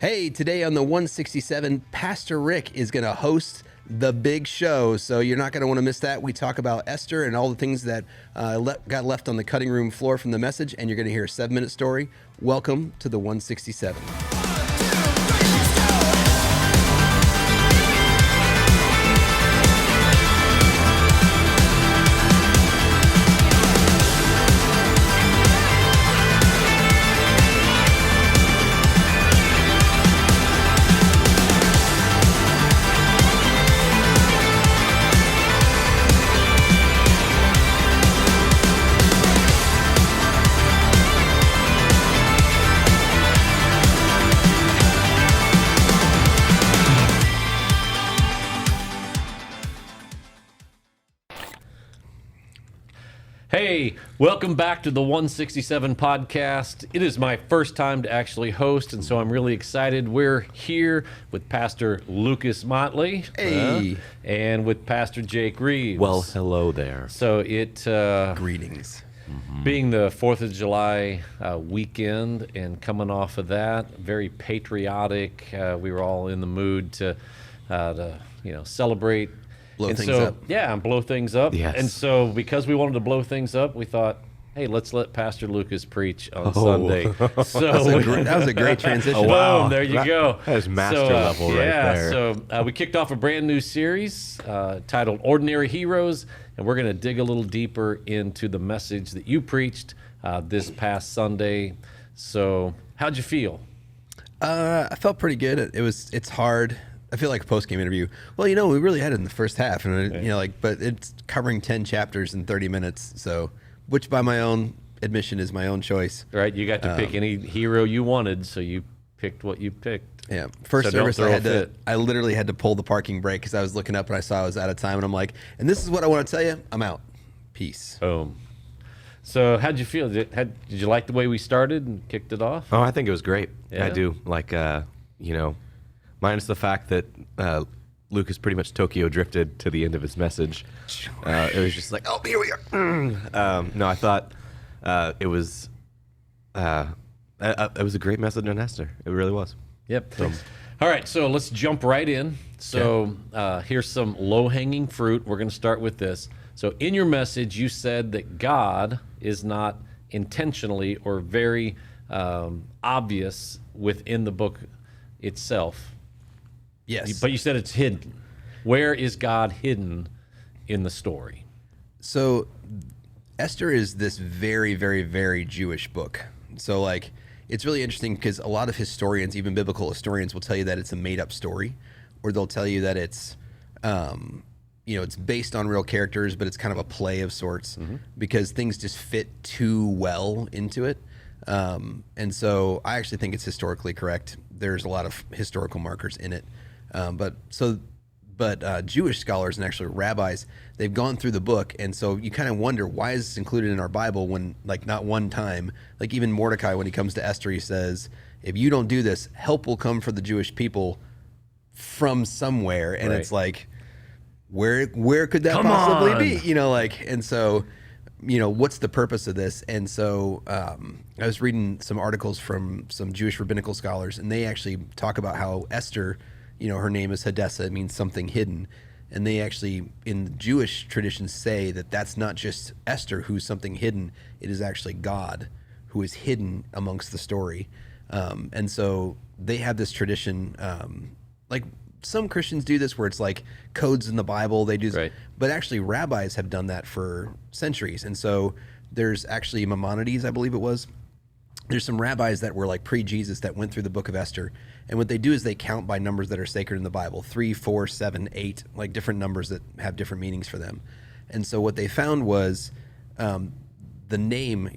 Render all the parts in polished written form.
Hey, today on the 167, Pastor Rick is going to host the big show, so you're not going to want to miss that. We talk about Esther and all the things that got left on the cutting room floor from the message, and you're going to hear a 7-minute story. Welcome to the 167. Hey, welcome back to the 167 podcast. It is my first time to actually host, and so I'm really excited. We're here with Pastor Lucas Motley. Hey. And with Pastor Jake Reeves. Well, hello there. So it... Greetings. Being the 4th of July weekend and coming off of that, very patriotic. We were all in the mood to celebrate. Blow things up. Yeah, and blow things up. Yes. And so because we wanted to blow things up, we thought, hey, let's let Pastor Lucas preach on Sunday. So That was a great transition. Oh, wow. Boom, there you go. That is master level right there. So we kicked off a brand new series titled Ordinary Heroes, and we're going to dig a little deeper into the message that you preached this past Sunday. So how'd you feel? I felt pretty good. It's hard. I feel like a post-game interview. Well, we really had it in the first half, and but it's covering 10 chapters in 30 minutes. So, which by my own admission is my own choice. Right, you got to pick any hero you wanted, so you picked what you picked. Yeah, first service I literally had to pull the parking brake because I was looking up and I saw I was out of time, and I'm like, and this is what I want to tell you. I'm out. Peace. Boom. So how'd you feel? Did you like the way we started and kicked it off? Oh, I think it was great. Yeah? I do. Minus the fact that Lucas pretty much Tokyo drifted to the end of his message. It was just like, oh, here we are. No, I thought it was a great message on Esther. It really was. Yep. All right, so let's jump right in. So here's some low-hanging fruit. We're going to start with this. So in your message, you said that God is not intentionally or very obvious within the book itself. Yes. But you said it's hidden. Where is God hidden in the story? So Esther is this very, very, very Jewish book. So it's really interesting because a lot of historians, even biblical historians, will tell you that it's a made-up story, or they'll tell you that it's, it's based on real characters, but it's kind of a play of sorts because things just fit too well into it. And so I actually think it's historically correct. There's a lot of historical markers in it. But Jewish scholars and actually rabbis, they've gone through the book, and so you kind of wonder, why is this included in our Bible when, not one time, even Mordecai, when he comes to Esther, he says, if you don't do this, help will come for the Jewish people from somewhere, and It's like, where could that possibly be? And so, what's the purpose of this? And so I was reading some articles from some Jewish rabbinical scholars, and they actually talk about how Esther, her name is Hadassah, it means something hidden. And they actually, in the Jewish tradition, say that that's not just Esther who's something hidden, it is actually God who is hidden amongst the story. And so they have this tradition, some Christians do this where it's like codes in the Bible, they do this, right. But actually rabbis have done that for centuries. And so there's actually Maimonides, I believe it was. There's some rabbis that were pre-Jesus that went through the book of Esther. And what they do is they count by numbers that are sacred in the Bible, 3, 4, 7, 8, different numbers that have different meanings for them. And so what they found was the name,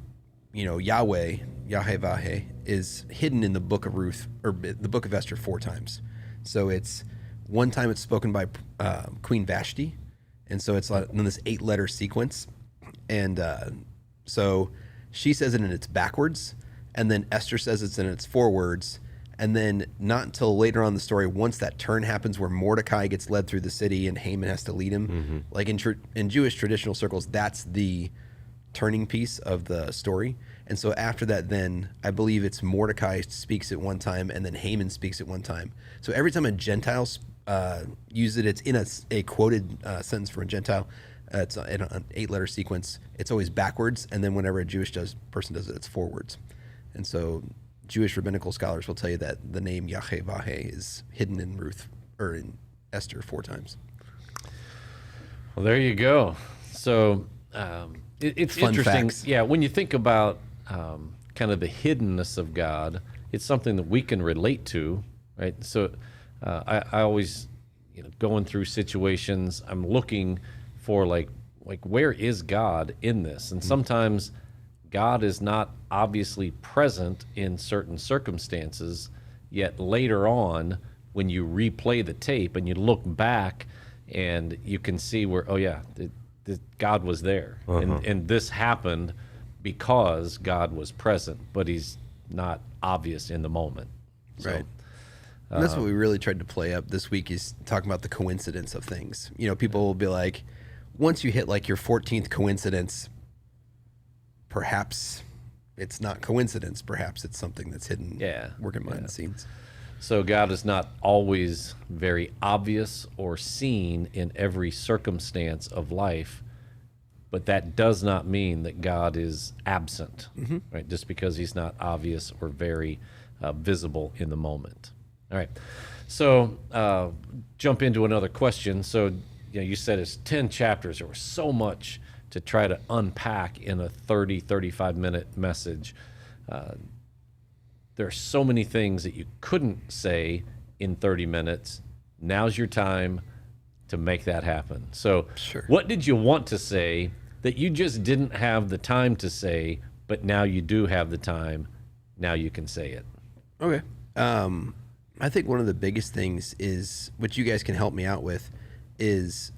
Yahweh, Yahweh, is hidden in the book of Ruth, or the book of Esther 4 times. So one time it's spoken by Queen Vashti, and so it's in this 8-letter sequence. And so she says it in its backwards, and then Esther says it's in its forwards, and then not until later on in the story, once that turn happens where Mordecai gets led through the city and Haman has to lead him, in Jewish traditional circles, that's the turning piece of the story. And so after that, then I believe it's Mordecai speaks at one time, and then Haman speaks at one time. So every time a Gentile uses it, it's in a quoted sentence from a Gentile. It's in an 8-letter sequence. It's always backwards, and then whenever a Jewish person does it, it's forwards. And so Jewish rabbinical scholars will tell you that the name Yahweh is hidden in Ruth or in Esther 4 times. Well, there you go. So it's Fun interesting. facts. Yeah, when you think about kind of the hiddenness of God, it's something that we can relate to, right? So I always, going through situations, I'm looking for like where is God in this? And sometimes God is not obviously present in certain circumstances, yet later on, when you replay the tape and you look back and you can see where, oh yeah, God was there. And this happened because God was present, but he's not obvious in the moment. So, Right. And that's what we really tried to play up this week, is talking about the coincidence of things. People will be like, once you hit like your 14th coincidence, perhaps it's not coincidence. Perhaps it's something that's hidden, working behind the scenes. So God is not always very obvious or seen in every circumstance of life, but that does not mean that God is absent, right? Just because he's not obvious or very visible in the moment. All right. So jump into another question. So you said it's 10 chapters. There was so much to try to unpack in a 30, 35-minute message. There are so many things that you couldn't say in 30 minutes. Now's your time to make that happen. So what did you want to say that you just didn't have the time to say, but now you do have the time, now you can say it? Okay. I think one of the biggest things is, which you guys can help me out with, is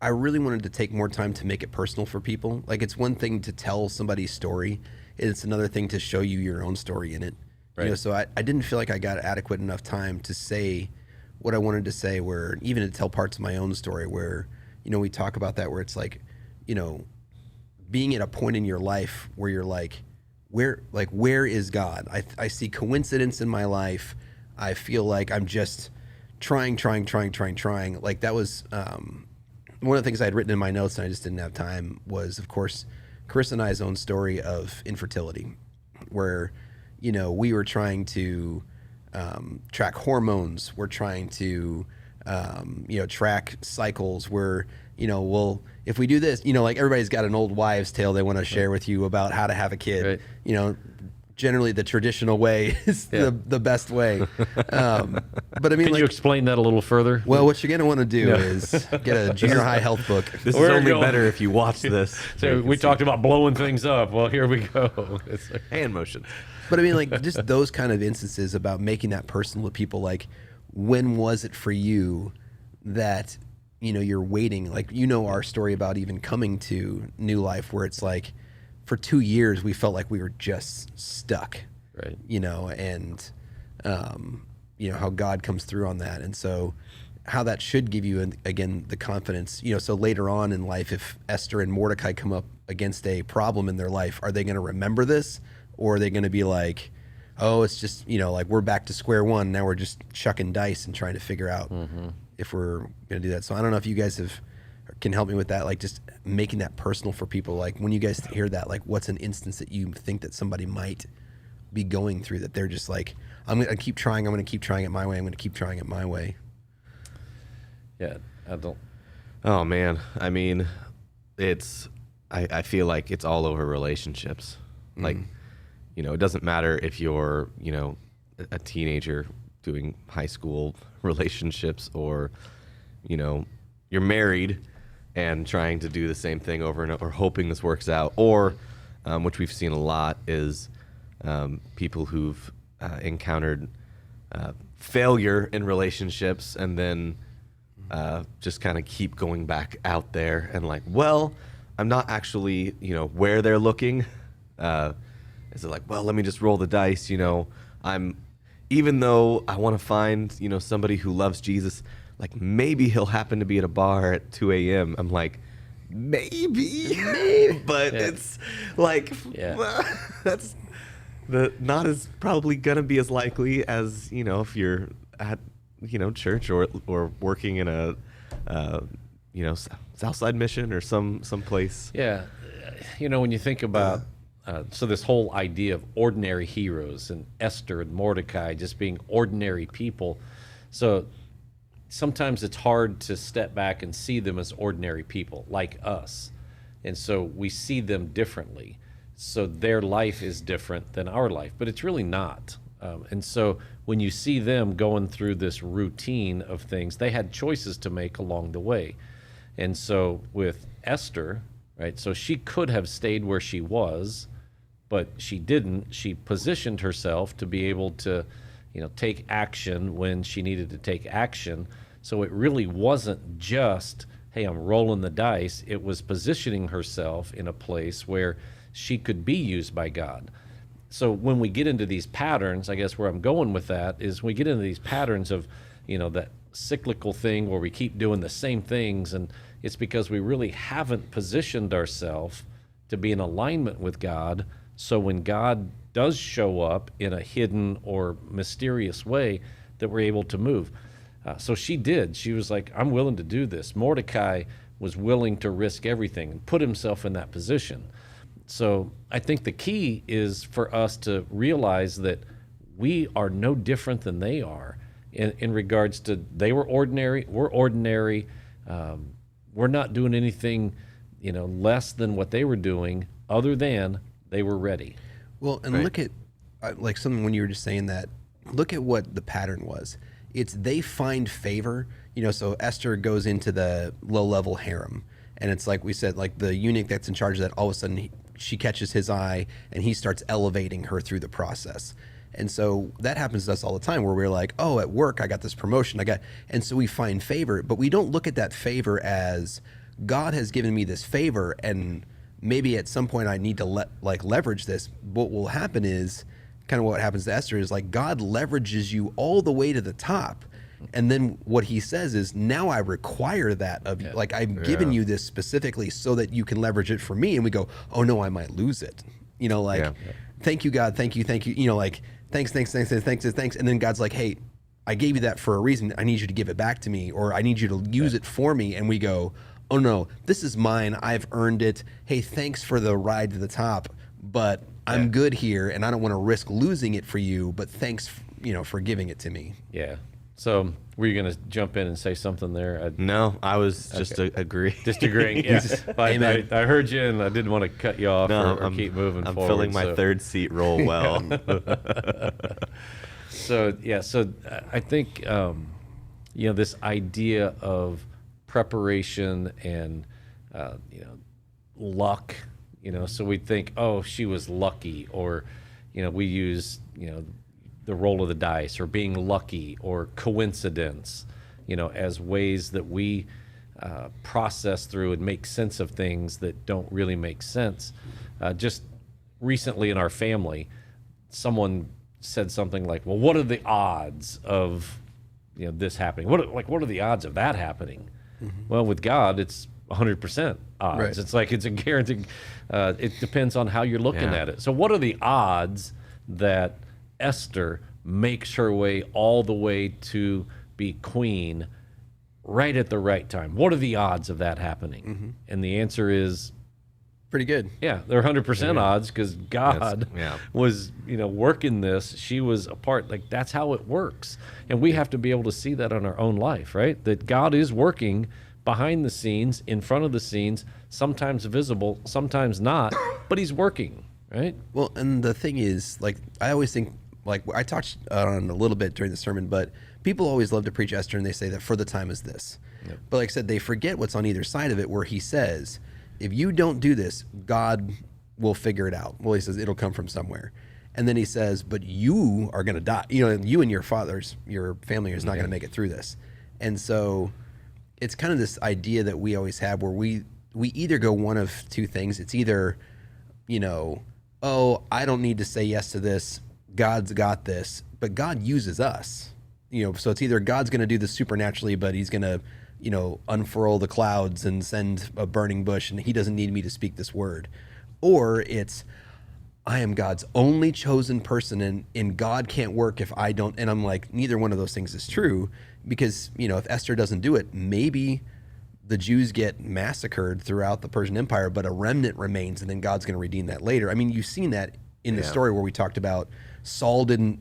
I really wanted to take more time to make it personal for people. Like, it's one thing to tell somebody's story. It's another thing to show you your own story in it. Right. So I didn't feel like I got adequate enough time to say what I wanted to say, where even to tell parts of my own story where, we talk about that, where it's like, being at a point in your life where you're like, where is God? I see coincidence in my life. I feel like I'm just trying. Like, that was one of the things I had written in my notes and I just didn't have time was, of course, Chris and I's own story of infertility, where, we were trying to track hormones. We're trying to, track cycles. We're, well, if we do this, like, everybody's got an old wives' tale they want to share with you about how to have a kid. Right. Generally the traditional way is the best way. But I mean, can you explain that a little further? Well, what you're going to want to do is get a junior high health book. This is only better if you watch this. So we talked about blowing things up. Well, here we go. Hand motion. But I mean, like, just those kind of instances about making that personal to people. Like, when was it for you that, you're waiting? Like, our story about even coming to New Life, where it's like, for 2 years, we felt like we were just stuck, right? And how God comes through on that. And so how that should give you, again, the confidence, so later on in life, if Esther and Mordecai come up against a problem in their life, are they going to remember this? Or are they going to be like, oh, it's just, like, we're back to square one. Now we're just chucking dice and trying to figure out if we're going to do that. So I don't know if you guys can help me with that, like, just making that personal for people. Like, when you guys hear that, like, what's an instance that you think that somebody might be going through that they're just like, I'm going to keep trying. I'm going to keep trying it my way. I'm going to keep trying it my way. Yeah, I don't. Oh man, I mean, I feel like it's all over relationships. Like, it doesn't matter if you're, a teenager doing high school relationships, or, you're married and trying to do the same thing over and over, hoping this works out, or which we've seen a lot is people who've encountered failure in relationships and then just kind of keep going back out there and like, well, I'm not actually, where they're looking. Is it like, well, let me just roll the dice, even though I want to find, somebody who loves Jesus, like, maybe he'll happen to be at a bar at 2 a.m. I'm like, maybe, but it's like that's not as probably gonna be as likely as if you're at church or working in a Southside Mission or some place. Yeah, when you think about so this whole idea of ordinary heroes and Esther and Mordecai just being ordinary people, so sometimes it's hard to step back and see them as ordinary people like us, and so we see them differently. So their life is different than our life, but it's really not. And so when you see them going through this routine of things, they had choices to make along the way. And so with Esther, right, so she could have stayed where she was, but she didn't. She positioned herself to be able to, take action when she needed to take action. So it really wasn't just, hey, I'm rolling the dice. It was positioning herself in a place where she could be used by God. So when we get into these patterns, I guess where I'm going with that is we get into these patterns of, that cyclical thing where we keep doing the same things, and it's because we really haven't positioned ourselves to be in alignment with God. So when God does show up in a hidden or mysterious way, that we're able to move. So she did. She was like, I'm willing to do this. Mordecai was willing to risk everything and put himself in that position. So I think the key is for us to realize that we are no different than they are in regards to they were ordinary, we're ordinary. We're not doing anything, less than what they were doing other than they were ready. Well, and look at, like something when you were just saying that, look at what the pattern was. It's they find favor, so Esther goes into the low-level harem. And it's like we said, like the eunuch that's in charge of that, all of a sudden she catches his eye and he starts elevating her through the process. And so that happens to us all the time where we're like, oh, at work, I got this promotion. And so we find favor, but we don't look at that favor as God has given me this favor. And maybe at some point I need to leverage this. What will happen is kind of what happens to Esther is like God leverages you all the way to the top. And then what he says is, now I require that of you. Like, I've given you this specifically so that you can leverage it for me. And we go, oh, no, I might lose it. Thank you, God. Thank you. Thanks. And then God's like, hey, I gave you that for a reason. I need you to give it back to me, or I need you to use it for me. And we go, oh, no, this is mine. I've earned it. Hey, thanks for the ride to the top, but I'm good here, and I don't want to risk losing it for you, but thanks, for giving it to me. Yeah. So were you going to jump in and say something there? No, I was just agreeing. Just agreeing, yeah. I heard you, and I didn't want to cut you off or keep moving forward. I'm filling my third seat role well. So I think, this idea of preparation and, luck, so we think, oh, she was lucky, or, we use, the roll of the dice or being lucky or coincidence, as ways that we process through and make sense of things that don't really make sense. Just recently in our family, someone said something like, well, what are the odds of this happening? What are the odds of that happening? Mm-hmm. Well, with God, it's 100% odds. Right. It's like it's a guarantee. It depends on how you're looking at it. So what are the odds that Esther makes her way all the way to be queen right at the right time? What are the odds of that happening? Mm-hmm. And the answer is pretty good. Yeah, they're 100% odds because God was, working this. She was a part. Like, that's how it works. And we have to be able to see that in our own life, right? That God is working behind the scenes, in front of the scenes, sometimes visible, sometimes not, but he's working, right? Well, and the thing is, like, I always think, like, I touched on a little bit during the sermon, but people always love to preach Esther, and they say that for the time is this. Yep. But like I said, they forget what's on either side of it, where he says, if you don't do this, God will figure it out. Well, he says it'll come from somewhere. And then he says, but you are going to die. You and your family is not going to make it through this. And so it's kind of this idea that we always have where we either go one of two things. It's either, oh, I don't need to say yes to this. God's got this. But God uses us. So it's either God's going to do this supernaturally, but he's going to unfurl the clouds and send a burning bush, and he doesn't need me to speak this word. Or it's, I am God's only chosen person, and God can't work if I don't. And I'm like, neither one of those things is true, because, if Esther doesn't do it, maybe the Jews get massacred throughout the Persian Empire, but a remnant remains, and then God's going to redeem that later. I mean, you've seen that in the story where we talked about Saul didn't,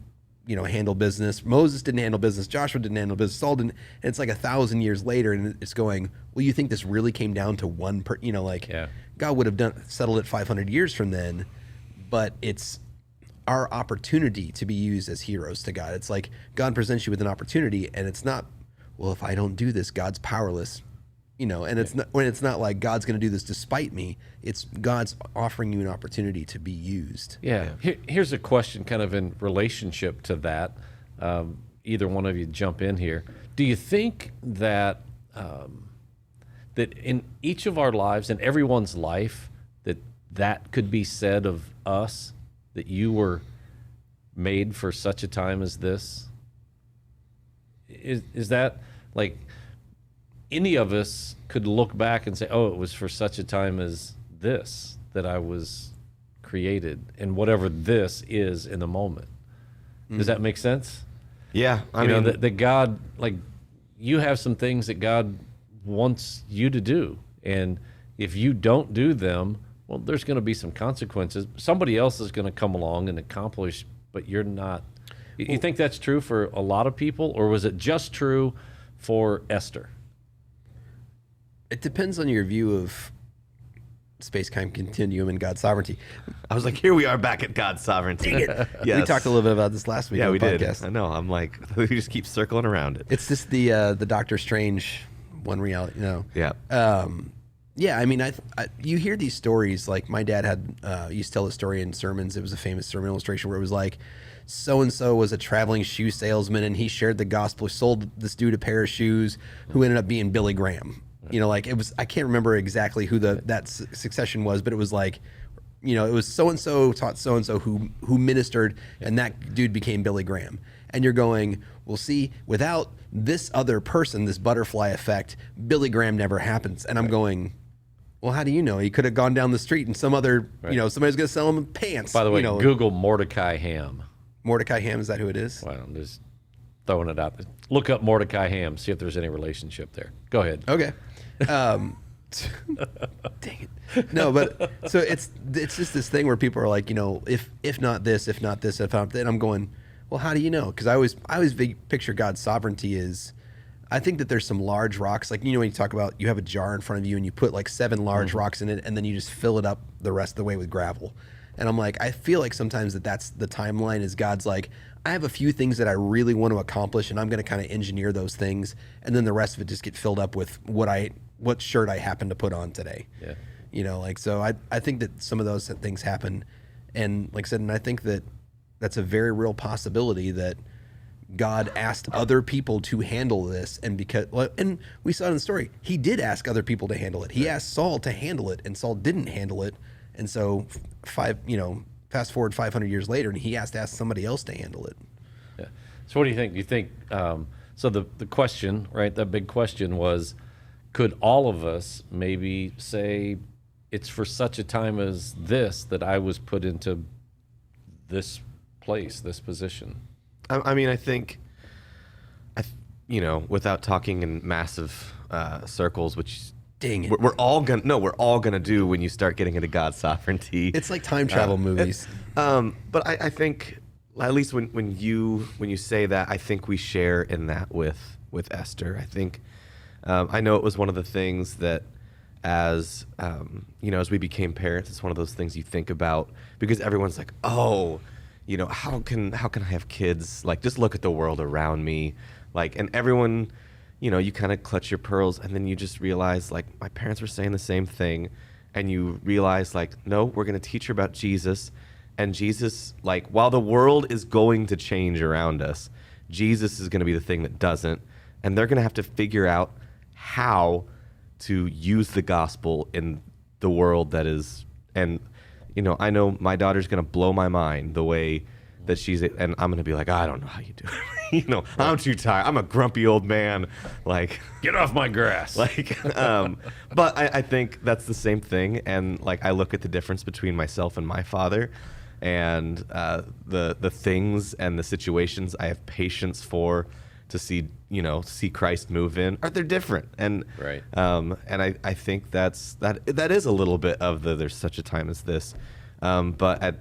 handle business. Moses didn't handle business. Joshua didn't handle business. Saul didn't. And it's like 1,000 years later, and it's going, well, you think this really came down to one God would have settled it 500 years from then, but it's our opportunity to be used as heroes to God. It's like God presents you with an opportunity, and it's not, well, if I don't do this, God's powerless. And it's not like God's going to do this despite me. It's God's offering you an opportunity to be used. Yeah. Here's a question kind of in relationship to that. Either one of you jump in here. Do you think that that in each of our lives, in everyone's life, that could be said of us, that you were made for such a time as this? Is that like... Any of us could look back and say, oh, it was for such a time as this that I was created, and whatever this is in the moment. Does that make sense? Yeah. I mean, that God, like, you have some things that God wants you to do. And if you don't do them, well, there's going to be some consequences. Somebody else is going to come along and accomplish, but you're not. You think that's true for a lot of people, or was it just true for Esther? It depends on your view of space-time continuum and God's sovereignty. I was like, here we are back at God's sovereignty. Yes. Yes. We talked a little bit about this last week on the podcast. I know. I'm like, we just keep circling around it. It's just the Doctor Strange one reality, Yeah. Yeah, I mean, you hear these stories. Like my dad used to tell a story in sermons. It was a famous sermon illustration where it was like, so-and-so was a traveling shoe salesman, and he shared the gospel, sold this dude a pair of shoes who ended up being Billy Graham. It was, I can't remember exactly who that succession was, but it was like, it was so-and-so taught so-and-so who ministered, and that dude became Billy Graham. And you're going, well, see, without this other person, this butterfly effect, Billy Graham never happens. And I'm going, well, how do you know? He could have gone down the street and some other, somebody's going to sell him pants. By the way, Google Mordecai Ham. Mordecai Ham, is that who it is? Well, I'm just throwing it out there. Look up Mordecai Ham, see if there's any relationship there. Go ahead. Okay. Dang it. No, but so it's just this thing where people are like, if not this, if not this, if not that. And I'm going, well, how do you know? Because I always picture God's sovereignty is, I think that there's some large rocks, like, when you talk about, you have a jar in front of you and you put like 7 large rocks in it, and then you just fill it up the rest of the way with gravel. And I'm like, I feel like sometimes that's the timeline, is God's like, I have a few things that I really want to accomplish, and I'm going to kind of engineer those things, and then the rest of it just get filled up with what shirt I happen to put on today. Yeah. So I think that some of those things happen, and like I said, and I think that that's a very real possibility that God asked other people to handle this, and we saw it in the story, he did ask other people to handle it. He asked Saul to handle it, and Saul didn't handle it, and so fast forward 500 years later, and he has to ask somebody else to handle it. Yeah. So what do you think? Do you think, so the question, right, that big question was, could all of us maybe say, it's for such a time as this that I was put into this place, this position? I mean, I think, without talking in massive circles, which... Dang it. We're all gonna do when you start getting into God's sovereignty. It's like time travel movies. But I think, at least when you say that, I think we share in that with Esther. I think I know it was one of the things that, as as we became parents, it's one of those things you think about, because everyone's like, oh, how can I have kids? Like, just look at the world around me, like, and everyone. You kind of clutch your pearls, and then you just realize, like, my parents were saying the same thing, and you realize, like, no, we're going to teach her about Jesus, and Jesus, like, while the world is going to change around us, Jesus is going to be the thing that doesn't, and they're going to have to figure out how to use the gospel in the world that is, and, I know my daughter's going to blow my mind the way that she's, and I'm gonna be like, I don't know how you do it. You know, I'm too tired. I'm a grumpy old man. Like, Get off my grass. like, but I think that's the same thing. And like, I look at the difference between myself and my father, and the things and the situations I have patience for to see Christ move in, they're different. And Right. and I think that is a little bit of there's such a time as this. But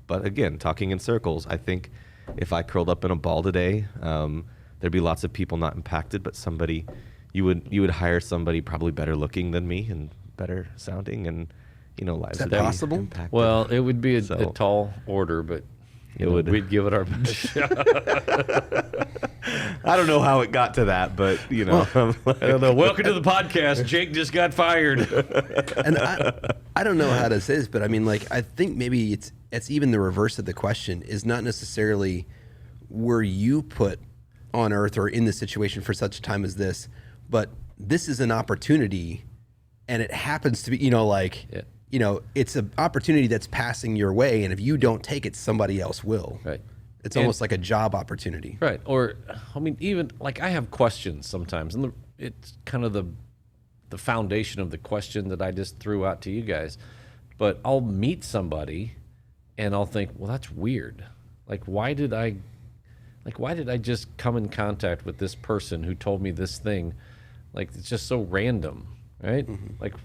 again, talking in circles, I think if I curled up in a ball today, there'd be lots of people not impacted, but you would hire somebody probably better looking than me and better sounding, and lives that would be possible? impacted. Well, it would be a So- tall order, but we'd give it our best shot. I don't know how it got to that, but I'm like, I don't know. Welcome to the podcast. Jake just got fired. And I don't know how to say this, but I mean, like, I think maybe it's even the reverse of the question is not necessarily were you put on earth or in this situation for such a time as this, but this is an opportunity, and it happens to be, Yeah. it's an opportunity that's passing your way, and if you don't take it, somebody else will. Right. It's almost like a job opportunity. Right. Or, I mean, even like I have questions sometimes, and it's kind of the foundation of the question that I just threw out to you guys. But I'll meet somebody and I'll think, well, that's weird. Like, why did I just come in contact with this person who told me this thing? Like, it's just so random, right? Like,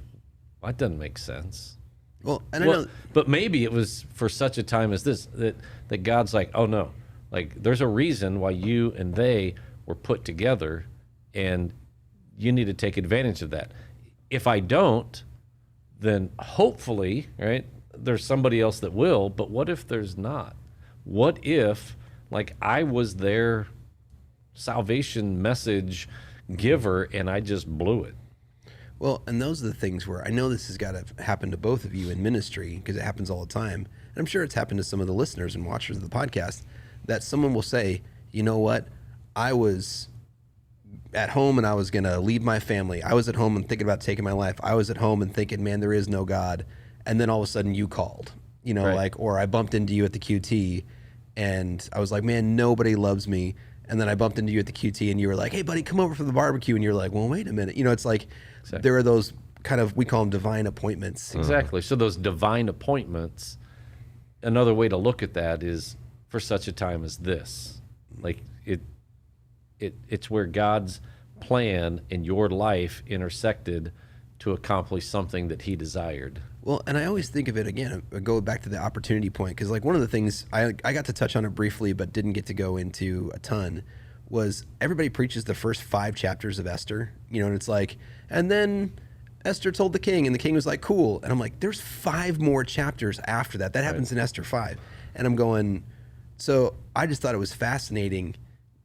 that doesn't make sense. Well, and I know. But maybe it was for such a time as this that God's like, oh no, like there's a reason why you and they were put together, and you need to take advantage of that. If I don't, then hopefully, right, there's somebody else that will. But what if there's not? What if, like, I was their salvation message giver and I just blew it? Well, and those are the things where I know this has got to happen to both of you in ministry, because it happens all the time. And I'm sure it's happened to some of the listeners and watchers of the podcast, that someone will say, you know what, I was at home and I was going to leave my family. I was at home and thinking about taking my life. I was at home and thinking, man, there is no God. And then all of a sudden you called, Right. or I bumped into you at the QT and I was like, man, nobody loves me. And then I bumped into you at the QT and you were like, hey buddy, come over for the barbecue. And you're like, well, wait a minute. It's like, Exactly. there are those kind of, we call them divine appointments. Exactly. So those divine appointments, another way to look at that is for such a time as this. Like it's where God's plan in your life intersected to accomplish something that he desired. Well, and I always think of it again, go back to the opportunity point, because like one of the things I got to touch on it briefly, but didn't get to go into a ton, was everybody preaches the first 5 chapters of Esther, and it's like, and then Esther told the king, and the king was like, cool. And I'm like, there's 5 more chapters after that. That happens in Esther 5. And I'm going, so I just thought it was fascinating,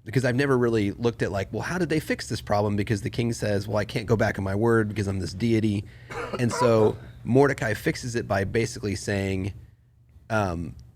because I've never really looked at like, well, how did they fix this problem? Because the king says, well, I can't go back on my word because I'm this deity. And so Mordecai fixes it by basically saying,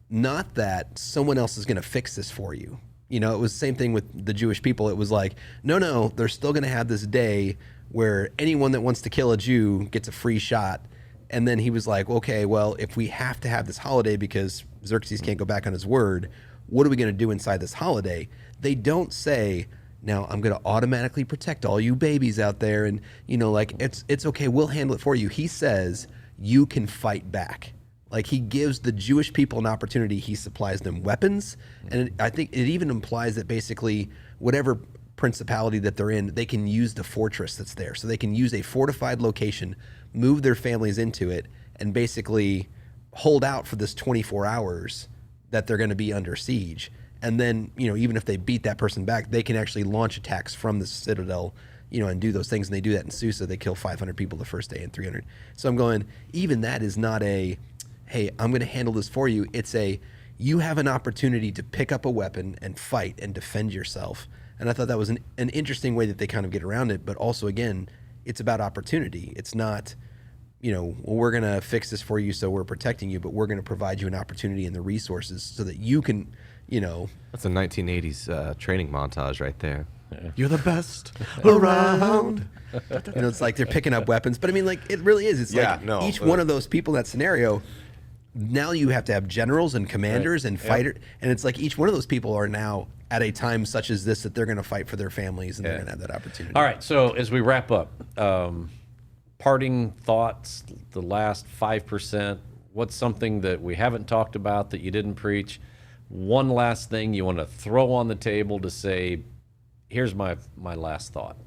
not that someone else is going to fix this for you. It was the same thing with the Jewish people. It was like, no, they're still going to have this day where anyone that wants to kill a Jew gets a free shot. And then he was like, okay, well, if we have to have this holiday because Xerxes can't go back on his word, what are we going to do inside this holiday? They don't say, now I'm going to automatically protect all you babies out there. And, like, it's okay, we'll handle it for you. He says, you can fight back. Like, he gives the Jewish people an opportunity. He supplies them weapons. And I think it even implies that basically whatever principality that they're in, they can use the fortress that's there. So they can use a fortified location, move their families into it, and basically hold out for this 24 hours that they're going to be under siege. And then, even if they beat that person back, they can actually launch attacks from the citadel, and do those things. And they do that in Susa. They kill 500 people the first day and 300. So I'm going, even that is not a, hey, I'm going to handle this for you. It's a, you have an opportunity to pick up a weapon and fight and defend yourself. And I thought that was an interesting way that they kind of get around it. But also, again, it's about opportunity. It's not, well, we're going to fix this for you, so we're protecting you, but we're going to provide you an opportunity and the resources so that you can, That's a 1980s training montage right there. Yeah. You're the best around. it's like they're picking up weapons. But I mean, like, it really is. It's like each one of those people in that scenario, now you have to have generals and commanders and fighter, and it's like each one of those people are now at a time such as this that they're going to fight for their families and they're going to have that opportunity. All right, so as we wrap up, parting thoughts, the last 5%, what's something that we haven't talked about that you didn't preach? One last thing you want to throw on the table to say, here's my last thought.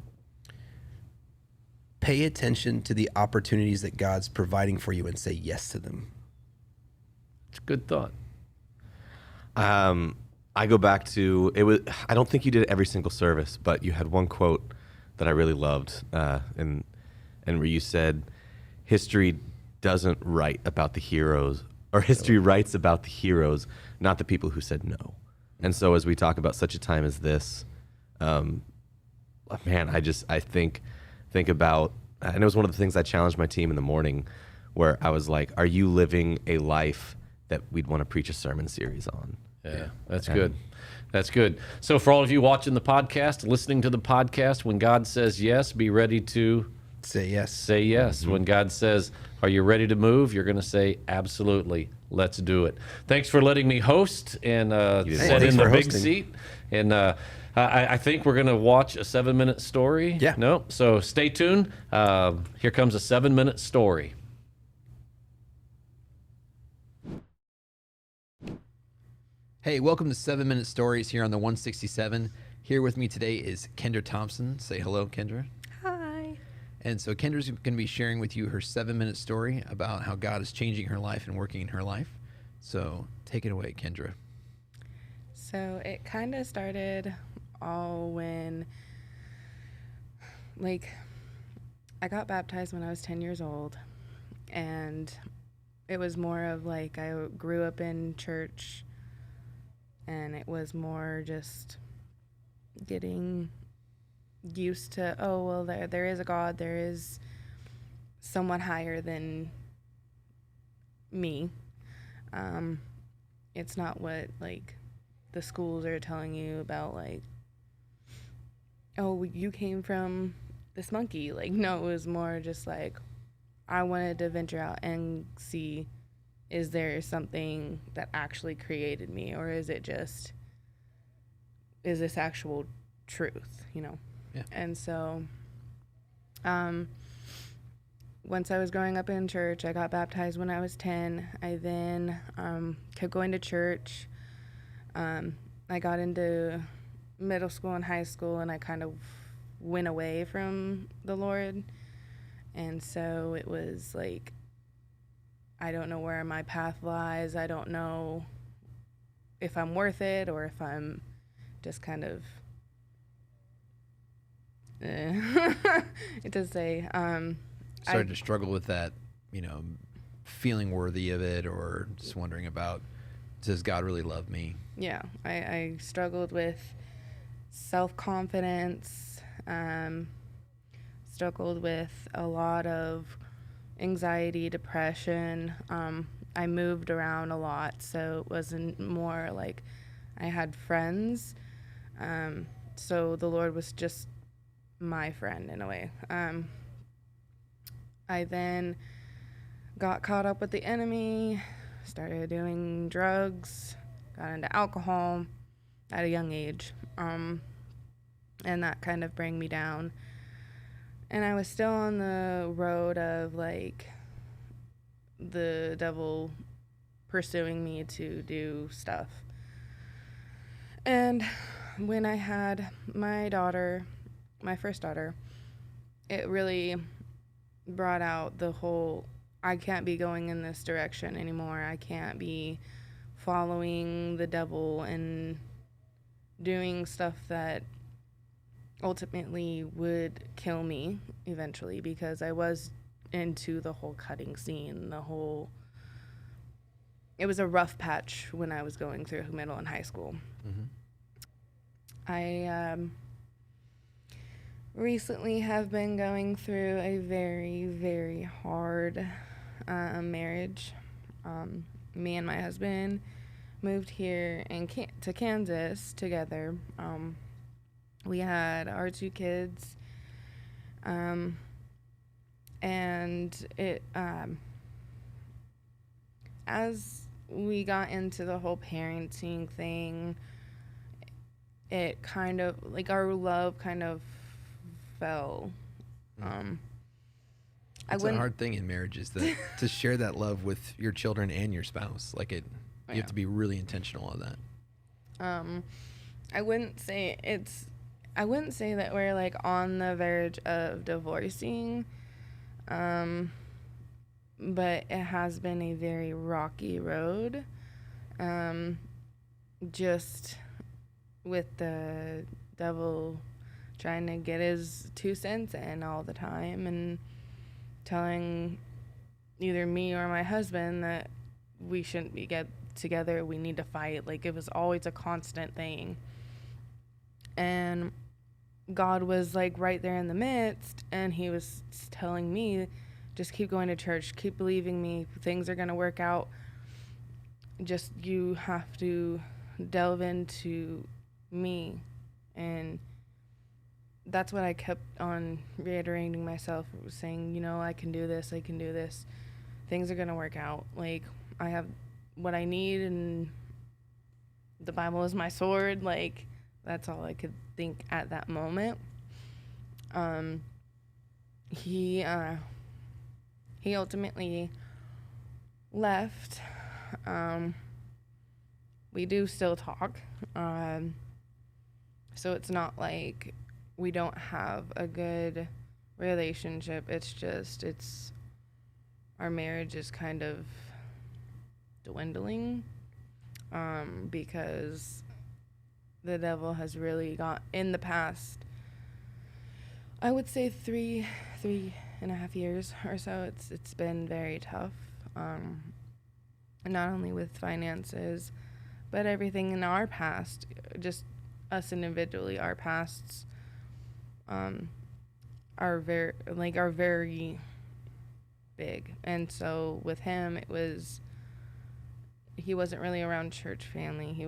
Pay attention to the opportunities that God's providing for you and say yes to them. It's a good thought. I go back to it was. I don't think you did every single service, but you had one quote that I really loved, and where you said, "History doesn't write about the heroes, or history writes about the heroes, not the people who said no." And so, as we talk about such a time as this, man, I think about, and it was one of the things I challenged my team in the morning, where I was like, "Are you living a life that we'd want to preach a sermon series on?" Yeah, that's good. That's good. So for all of you watching the podcast, listening to the podcast, when God says yes, be ready to Say yes. say yes. When God says, are you ready to move? You're going to say, absolutely. Let's do it. Thanks for letting me host and sit in the big hosting. seat. And I think we're going to watch a 7-minute story. Yeah. No? So stay tuned. Here comes a 7-minute story. Hey, welcome to 7-Minute Stories here on the 167. Here with me today is Kendra Thompson. Say hello, Kendra. Hi. And so Kendra's going to be sharing with you her 7-minute story about how God is changing her life and working in her life. So take it away, Kendra. So it kind of started all when, I got baptized when I was 10 years old. And it was more of I grew up in church. And it was more just getting used to, there is a God, there is someone higher than me. It's not what, the schools are telling you about, you came from this monkey. No, it was more just I wanted to venture out and see, is there something that actually created me, or is this actual truth, Yeah. And so once I was growing up in church, I got baptized when I was 10. I then kept going to church. I got into middle school and high school, and I kind of went away from the Lord. And so it was I don't know where my path lies. I don't know if I'm worth it or if I'm just kind of to say. Started to struggle with that, feeling worthy of it, or just wondering about, does God really love me? Yeah, I struggled with self-confidence, struggled with a lot of anxiety, depression. I moved around a lot, so it wasn't more I had friends. So the Lord was just my friend in a way. I then got caught up with the enemy, started doing drugs, got into alcohol at a young age. And that kind of brought me down. And I was still on the road of the devil pursuing me to do stuff. And when I had my first daughter, it really brought out the whole, I can't be going in this direction anymore. I can't be following the devil and doing stuff that ultimately would kill me eventually, because I was into the whole cutting scene, it was a rough patch when I was going through middle and high school. Mm-hmm. I recently have been going through a very, very hard marriage. Me and my husband moved here to Kansas together. We had our 2 kids, and it as we got into the whole parenting thing, it kind of, like, our love kind of fell. I It's a wouldn't, hard thing in marriage is that to share that love with your children and your spouse. Like you have to be really intentional on that. I wouldn't say that we're like on the verge of divorcing, but it has been a very rocky road, just with the devil trying to get his 2 cents in all the time and telling either me or my husband that we shouldn't be get together, we need to fight. Like, it was always a constant thing. And God was like right there in the midst, and he was telling me, just keep going to church, keep believing me, things are going to work out. Just, you have to delve into me. And that's what I kept on reiterating myself, saying, you know, I can do this, I can do this. Things are going to work out. Like, I have what I need, and the Bible is my sword. Like, that's all I could think at that moment. He ultimately left. We do still talk. So it's not like we don't have a good relationship. It's just, our marriage is kind of dwindling, because the devil has really got, in the past, I would say three and a half years or so, it's been very tough, not only with finances, but everything in our past, just us individually, our pasts are very big. And so with him, he wasn't really around church family. He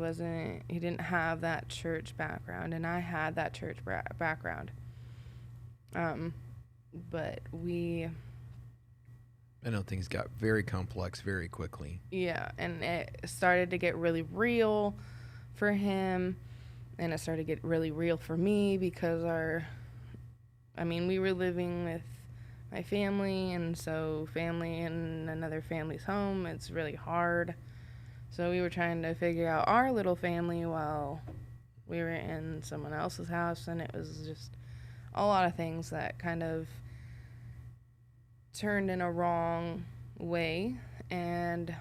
didn't have that church background, and I had that church background. But I know things got very complex very quickly. yeah, and it started to get really real for him, and it started to get really real for me, because we were living with my family, and so family in another family's home, it's really hard. So we were trying to figure out our little family while we were in someone else's house, and it was just a lot of things that kind of turned in a wrong way. And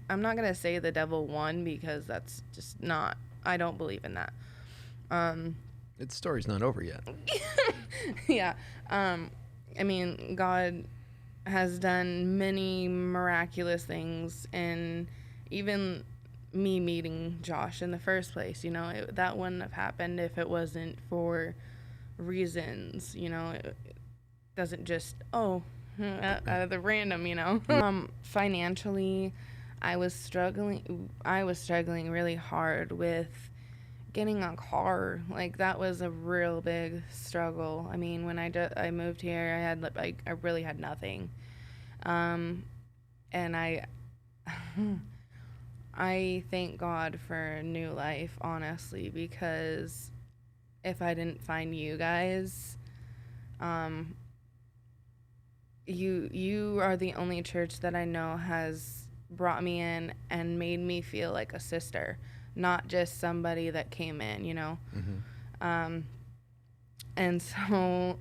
I'm not gonna say the devil won, because that's just not, I don't believe in that. The story's not over yet. Yeah. God has done many miraculous things, and even me meeting Josh in the first place, that wouldn't have happened if it wasn't for reasons, it doesn't just, out of the random, financially, I was struggling really hard with getting a car. Like, that was a real big struggle. When I moved here, I really had nothing. And I thank God for new life, honestly, because if I didn't find you guys, you are the only church that I know has brought me in and made me feel like a sister, not just somebody that came in, Mm-hmm. And so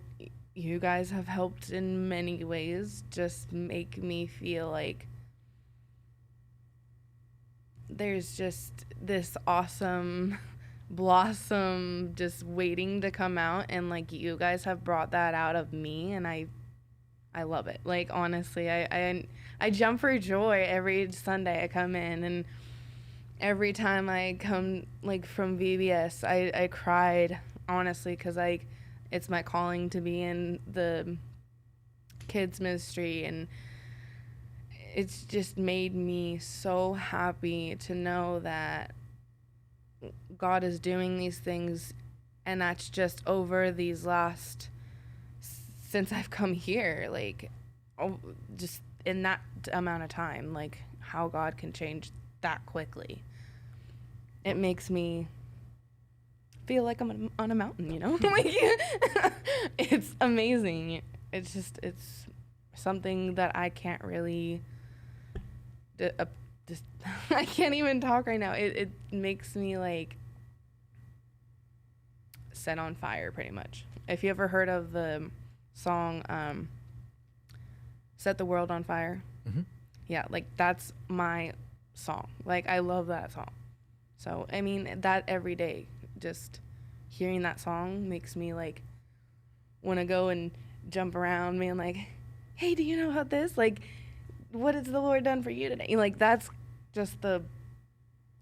you guys have helped in many ways, just make me feel like there's just this awesome blossom just waiting to come out, and like, you guys have brought that out of me, and I love it. Like, honestly, I jump for joy every Sunday I come in, and every time I come, like, from VBS, I cried, honestly, because it's my calling to be in the kids ministry, and it's just made me so happy to know that God is doing these things, and that's just over these since I've come here, like, just in amount of time, like how God can change that quickly. It makes me feel like I'm on a mountain, like it's amazing. It's something that I can't really, I can't even talk right now. It makes me like set on fire pretty much. If you ever heard of the song Set the World on Fire, yeah, like that's my song. Like I love that song. So I mean that every day, just hearing that song makes me like want to go and jump around, being like, hey, do you know about this? Like, what has the Lord done for you today? Like that's just the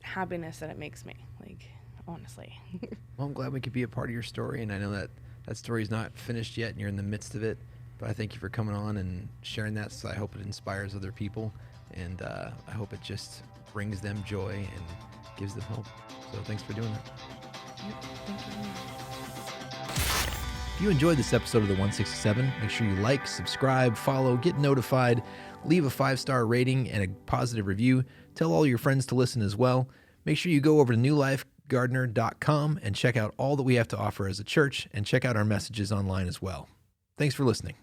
happiness that it makes me, like, honestly. Well, I'm glad we could be a part of your story, and I know that story is not finished yet, and you're in the midst of it. But I thank you for coming on and sharing that. So I hope it inspires other people, and I hope it just brings them joy and gives them hope. So thanks for doing that. Yep, thank you. If you enjoyed this episode of the 167, make sure you like, subscribe, follow, get notified, leave a 5-star rating and a positive review. Tell all your friends to listen as well. Make sure you go over to newlifegardener.com and check out all that we have to offer as a church, and check out our messages online as well. Thanks for listening.